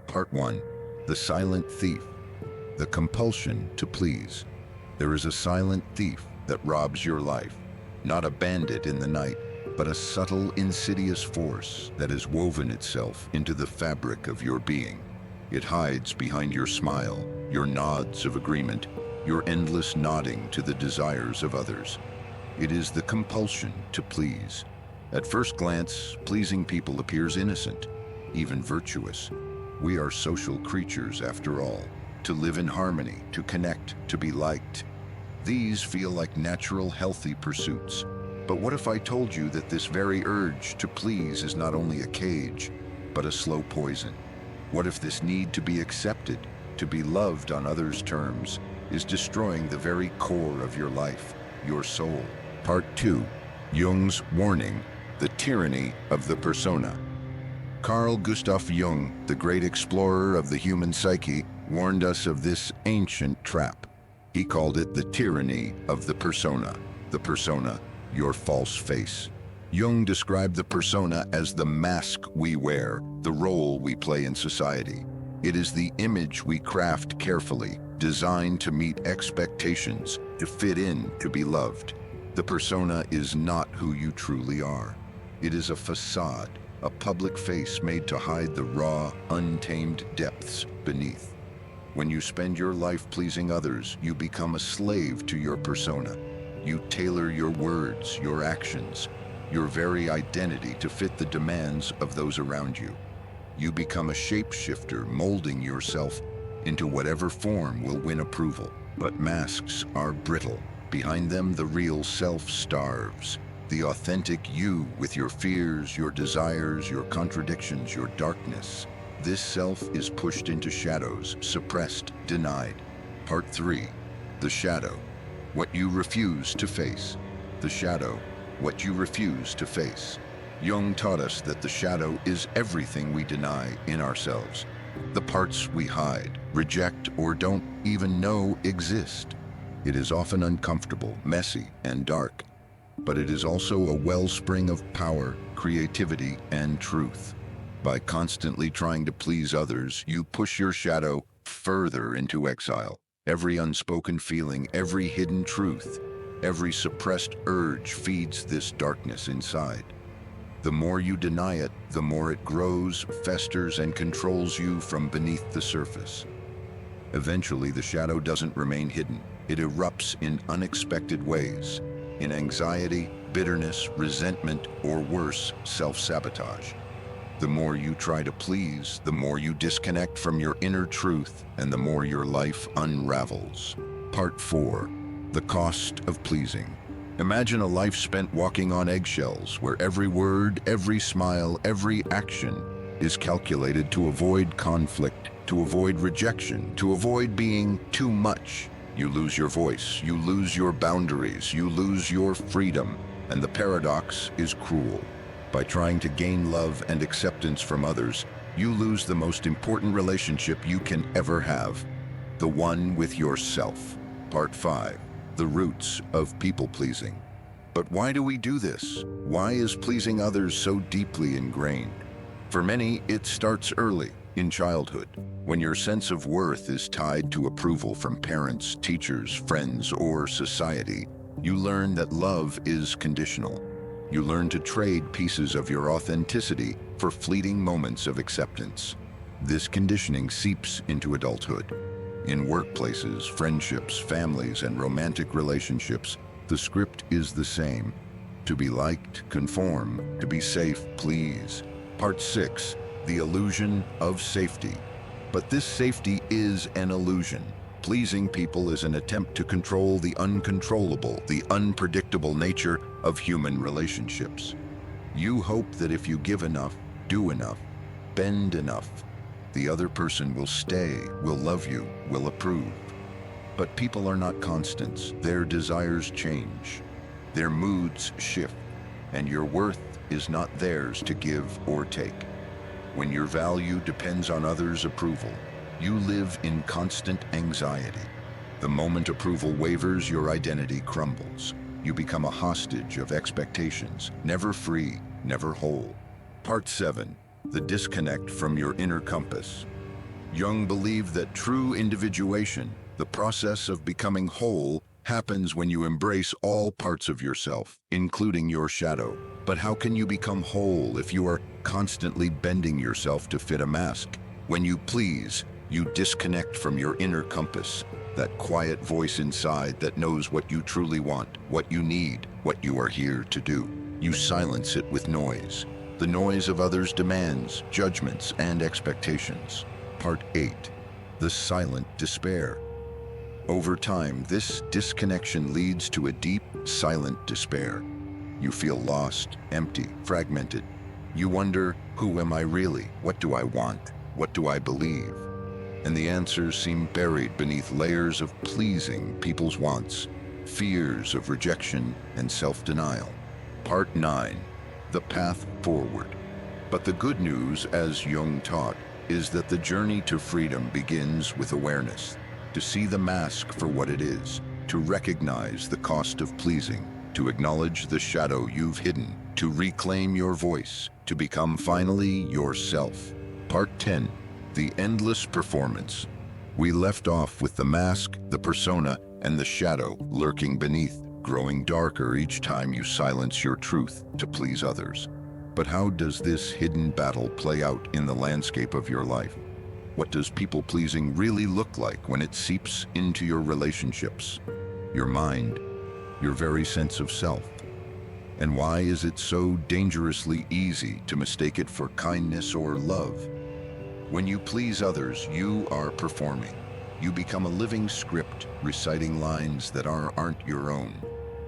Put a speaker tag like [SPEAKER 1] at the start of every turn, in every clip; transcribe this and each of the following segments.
[SPEAKER 1] Part 1. The Silent Thief. The Compulsion to Please. There is a silent thief that robs your life, not a bandit in the night, but a subtle, insidious force that has woven itself into the fabric of your being. It hides behind your smile, your nods of agreement, your endless nodding to the desires of others. It is the compulsion to please. At first glance, pleasing people appears innocent, even virtuous. We are social creatures after all, to live in harmony, to connect, to be liked. These feel like natural, healthy pursuits. But what if I told you that this very urge to please is not only a cage, but a slow poison? What if this need to be accepted, to be loved on others' terms, is destroying the very core of your life, your soul? Part 2. Jung's Warning, the Tyranny of the Persona. Carl Gustav Jung, the great explorer of the human psyche, warned us of this ancient trap. He called it the tyranny of the persona. The persona, your false face. Jung described the persona as the mask we wear, the role we play in society. It is the image we craft carefully, designed to meet expectations, to fit in, to be loved. The persona is not who you truly are. It is a facade, a public face made to hide the raw, untamed depths beneath. When you spend your life pleasing others, you become a slave to your persona. You tailor your words, your actions, your very identity to fit the demands of those around you. You become a shapeshifter, molding yourself into whatever form will win approval. But masks are brittle. Behind them, the real self starves. The authentic you, with your fears, your desires, your contradictions, your darkness. This self is pushed into shadows, suppressed, denied. Part 3. The Shadow. What you refuse to face. The shadow. What you refuse to face. Jung taught us that the shadow is everything we deny in ourselves. The parts we hide, reject, or don't even know exist. It is often uncomfortable, messy, and dark. But it is also a wellspring of power, creativity, and truth. By constantly trying to please others, you push your shadow further into exile. Every unspoken feeling, every hidden truth, every suppressed urge feeds this darkness inside. The more you deny it, the more it grows, festers, and controls you from beneath the surface. Eventually, the shadow doesn't remain hidden. It erupts in unexpected ways. In anxiety, bitterness, resentment, or worse, self-sabotage. The more you try to please, the more you disconnect from your inner truth, and the more your life unravels. Part 4. The Cost of Pleasing. Imagine a life spent walking on eggshells, where every word, every smile, every action is calculated to avoid conflict, to avoid rejection, to avoid being too much. You lose your voice, you lose your boundaries, you lose your freedom, and the paradox is cruel. By trying to gain love and acceptance from others, you lose the most important relationship you can ever have, the one with yourself. Part 5. The Roots of People-Pleasing. But why do we do this? Why is pleasing others so deeply ingrained? For many, it starts early, in childhood, when your sense of worth is tied to approval from parents, teachers, friends, or society. You learn that love is conditional. You learn to trade pieces of your authenticity for fleeting moments of acceptance. This conditioning seeps into adulthood. In workplaces, friendships, families, and romantic relationships, the script is the same. To be liked, conform. To be safe, please. Part 6. The Illusion of Safety. But this safety is an illusion. Pleasing people is an attempt to control the uncontrollable, the unpredictable nature of human relationships. You hope that if you give enough, do enough, bend enough, the other person will stay, will love you, will approve. But people are not constants. Their desires change. Their moods shift. And your worth is not theirs to give or take. When your value depends on others' approval, you live in constant anxiety. The moment approval wavers, your identity crumbles. You become a hostage of expectations, never free, never whole. Part 7. The Disconnect from your inner compass. Jung believed that true individuation, the process of becoming whole, happens when you embrace all parts of yourself, including your shadow. But how can you become whole if you are constantly bending yourself to fit a mask? When you please, you disconnect from your inner compass, that quiet voice inside that knows what you truly want, what you need, what you are here to do. You silence it with noise. The noise of others' demands, judgments, and expectations. Part 8. The silent despair. Over time, this disconnection leads to a deep, silent despair. You feel lost, empty, fragmented. You wonder, who am I really? What do I want? What do I believe? And the answers seem buried beneath layers of pleasing people's wants, fears of rejection, and self-denial. Part 9. The path forward. But the good news, as Jung taught, is that the journey to freedom begins with awareness. To see the mask for what it is, to recognize the cost of pleasing, to acknowledge the shadow you've hidden, to reclaim your voice, to become finally yourself. Part 10. The endless performance. We left off with the mask, the persona, and the shadow lurking beneath, growing darker each time you silence your truth to please others. But how does this hidden battle play out in the landscape of your life? What does people-pleasing really look like when it seeps into your relationships, your mind, your very sense of self? And why is it so dangerously easy to mistake it for kindness or love? When you please others, you are performing. You become a living script, reciting lines that aren't your own.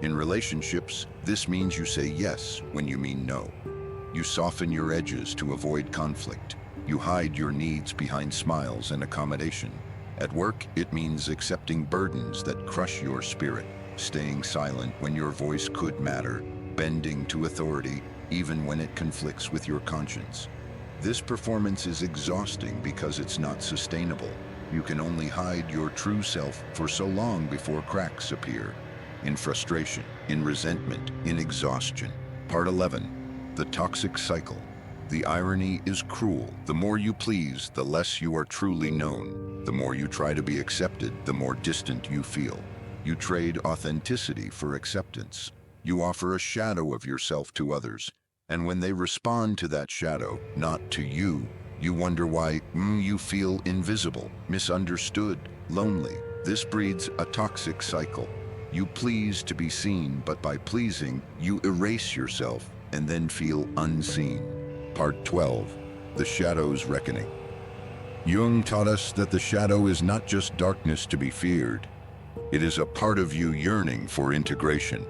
[SPEAKER 1] In relationships, this means you say yes when you mean no. You soften your edges to avoid conflict. You hide your needs behind smiles and accommodation. At work, it means accepting burdens that crush your spirit, staying silent when your voice could matter, bending to authority even when it conflicts with your conscience. This performance is exhausting because it's not sustainable. You can only hide your true self for so long before cracks appear. In frustration, in resentment, in exhaustion. Part 11. The toxic cycle. The irony is cruel. The more you please, the less you are truly known. The more you try to be accepted, the more distant you feel. You trade authenticity for acceptance. You offer a shadow of yourself to others. And when they respond to that shadow, not to you, you wonder why you feel invisible, misunderstood, lonely. This breeds a toxic cycle. You please to be seen, but by pleasing, you erase yourself and then feel unseen. Part 12. The Shadow's Reckoning. Jung taught us that the shadow is not just darkness to be feared. It is a part of you yearning for integration.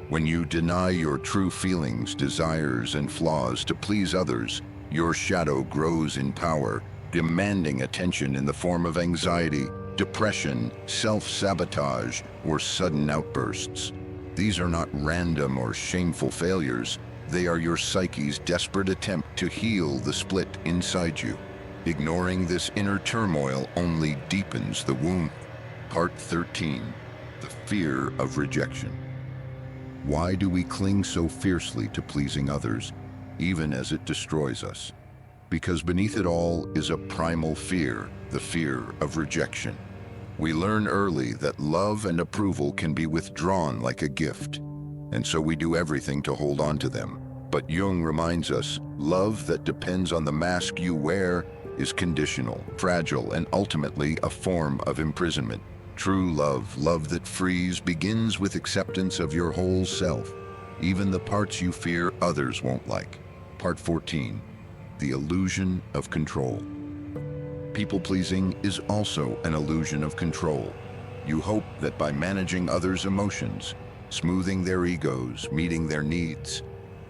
[SPEAKER 1] When you deny your true feelings, desires, and flaws to please others, your shadow grows in power, demanding attention in the form of anxiety, depression, self-sabotage, or sudden outbursts. These are not random or shameful failures. They are your psyche's desperate attempt to heal the split inside you. Ignoring this inner turmoil only deepens the wound. Part 13. The fear of rejection. Why do we cling so fiercely to pleasing others, even as it destroys us? Because beneath it all is a primal fear, the fear of rejection. We learn early that love and approval can be withdrawn like a gift, and so we do everything to hold on to them. But Jung reminds us, love that depends on the mask you wear is conditional, fragile, and ultimately a form of imprisonment. True love, love that frees, begins with acceptance of your whole self, even the parts you fear others won't like. Part 14. The illusion of control. People-pleasing is also an illusion of control. You hope that by managing others' emotions, smoothing their egos, meeting their needs,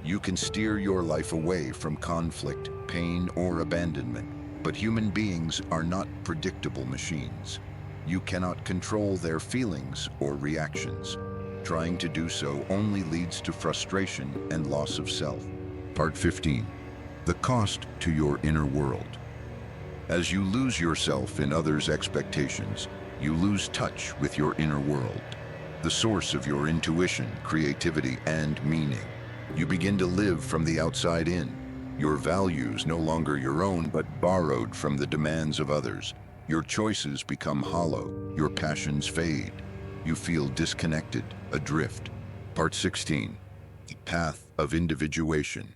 [SPEAKER 1] you can steer your life away from conflict, pain, or abandonment. But human beings are not predictable machines. You cannot control their feelings or reactions. Trying to do so only leads to frustration and loss of self. Part 15. The cost to your inner world. As you lose yourself in others' expectations, you lose touch with your inner world, the source of your intuition, creativity, and meaning. You begin to live from the outside in, Your values no longer your own, but borrowed from the demands of others. Your choices become hollow, your passions fade. You feel disconnected, adrift. Part 16. The Path of Individuation.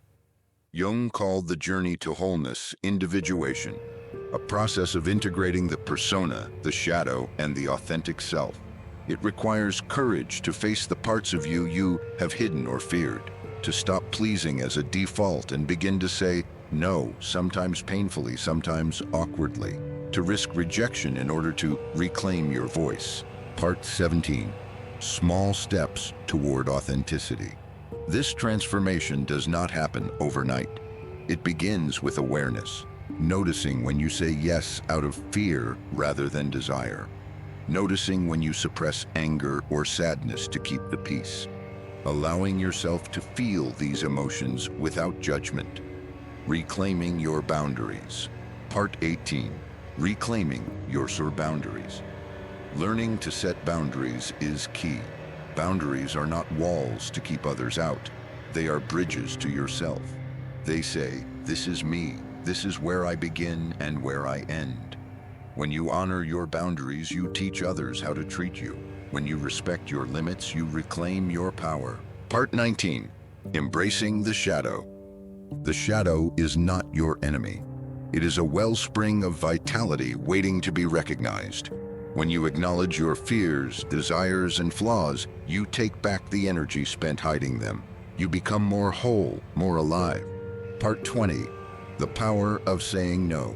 [SPEAKER 1] Jung called the journey to wholeness individuation, a process of integrating the persona, the shadow, and the authentic self. It requires courage to face the parts of you you have hidden or feared, to stop pleasing as a default and begin to say no, sometimes painfully, sometimes awkwardly, to risk rejection in order to reclaim your voice. Part 17. Small steps toward authenticity. This transformation does not happen overnight. It begins with awareness, noticing when you say yes out of fear rather than desire, noticing when you suppress anger or sadness to keep the peace, allowing yourself to feel these emotions without judgment, reclaiming your boundaries. Part 18. Reclaiming your boundaries. Learning to set boundaries is key. Boundaries are not walls to keep others out. They are bridges to yourself. They say, this is me, this is where I begin and where I end. When you honor your boundaries, you teach others how to treat you. When you respect your limits, you reclaim your power. Part 19. Embracing the shadow. The shadow is not your enemy. It is a wellspring of vitality waiting to be recognized. When you acknowledge your fears, desires, and flaws, you take back the energy spent hiding them. You become more whole, more alive. Part 20. The power of saying no.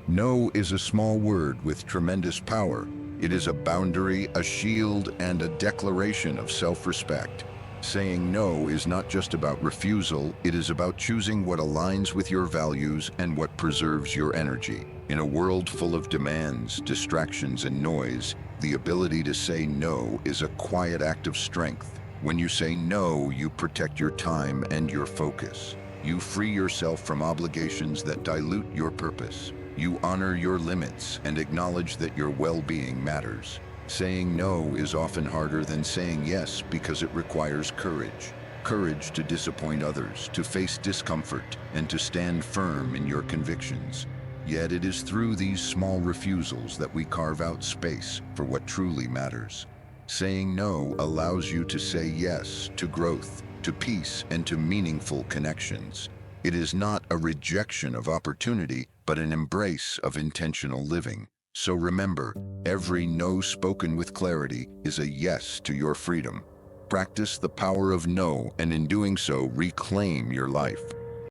[SPEAKER 1] No is a small word with tremendous power. It is a boundary, a shield, and a declaration of self-respect. Saying no is not just about refusal, it is about choosing what aligns with your values and what preserves your energy. In a world full of demands, distractions, and noise, the ability to say no is a quiet act of strength. When you say no, you protect your time and your focus. You free yourself from obligations that dilute your purpose. You honor your limits and acknowledge that your well-being matters. Saying no is often harder than saying yes because it requires courage. Courage to disappoint others, to face discomfort, and to stand firm in your convictions. Yet it is through these small refusals that we carve out space for what truly matters. Saying no allows you to say yes to growth, to peace, and to meaningful connections. It is not a rejection of opportunity, but an embrace of intentional living. So remember, every no spoken with clarity is a yes to your freedom. Practice the power of no, and in doing so, reclaim your life.